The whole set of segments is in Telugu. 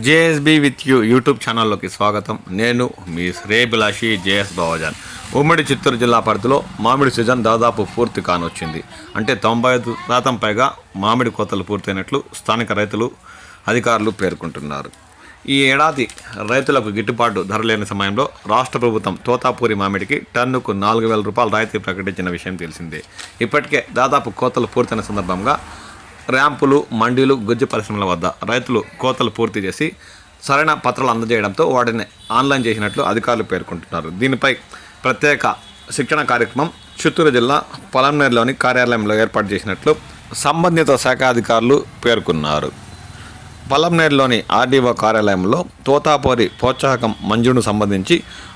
జేఎస్బీ విత్ యూ యూట్యూబ్ ఛానల్లోకి స్వాగతం. నేను మీ శ్రేయభిలాషి జేఎస్ బావజాన్. ఉమ్మడి చిత్తూరు జిల్లా పరిధిలో మామిడి సీజన్ దాదాపు పూర్తి కానొచ్చింది. అంటే 95% పైగా మామిడి కోతలు పూర్తయినట్లు స్థానిక రైతులు, అధికారులు పేర్కొంటున్నారు. ఈ ఏడాది రైతులకు గిట్టుబాటు ధర లేని సమయంలో రాష్ట్ర ప్రభుత్వం తోతాపూరి మామిడికి టన్నుకు 4,000 రూపాయలు రాయితీ ప్రకటించిన విషయం తెలిసిందే. ఇప్పటికే దాదాపు కోతలు పూర్తయిన సందర్భంగా ర్యాంపులు, మండీలు, గుజ్జు పరిశ్రమల వద్ద రైతులు కోతలు పూర్తి చేసి సరైన పత్రాలు అందజేయడంతో వాటిని ఆన్లైన్ చేసినట్లు అధికారులు పేర్కొంటున్నారు. దీనిపై ప్రత్యేక శిక్షణ కార్యక్రమం చిత్తూరు జిల్లా పొలంనేరులోని కార్యాలయంలో ఏర్పాటు చేసినట్లు సంబంధిత శాఖ అధికారులు పేర్కొన్నారు. పొలంనేరులోని ఆర్డీఓ కార్యాలయంలో తోతాపూరి ప్రోత్సాహకం మంజూరుకు సంబంధించి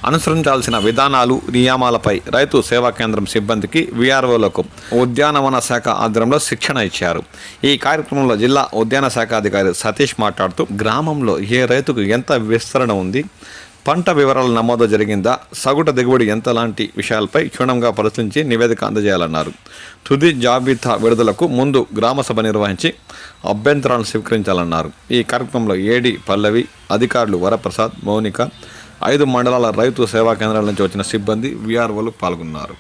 అనుసరించాల్సిన విధానాలు, నియమాలపై రైతు సేవా కేంద్రం సిబ్బందికి, వీఆర్ఓలకు ఉద్యానవన శాఖ ఆధ్వర్యంలో శిక్షణ ఇచ్చారు. ఈ కార్యక్రమంలో జిల్లా ఉద్యాన శాఖ అధికారి సతీష్ మాట్లాడుతూ గ్రామంలో ఏ రైతుకు ఎంత విస్తరణ ఉంది, పంట వివరాల నమోదు జరిగిందా, సగటు దిగుబడి ఎంత లాంటి విషయాలపై క్షుణ్ణంగా పరిశీలించి నివేదిక అందజేయాలన్నారు. తుది జాబితా విడుదలకు ముందు గ్రామసభ నిర్వహించి అభ్యంతరాలను స్వీకరించాలన్నారు. ఈ కార్యక్రమంలో ఏడీ పల్లవి, అధికారులు వరప్రసాద్, మౌనిక, 5 మండలాల రైతు సేవా కేంద్రాల నుంచి వచ్చిన సిబ్బంది, వీఆర్ఓలు పాల్గొన్నారు.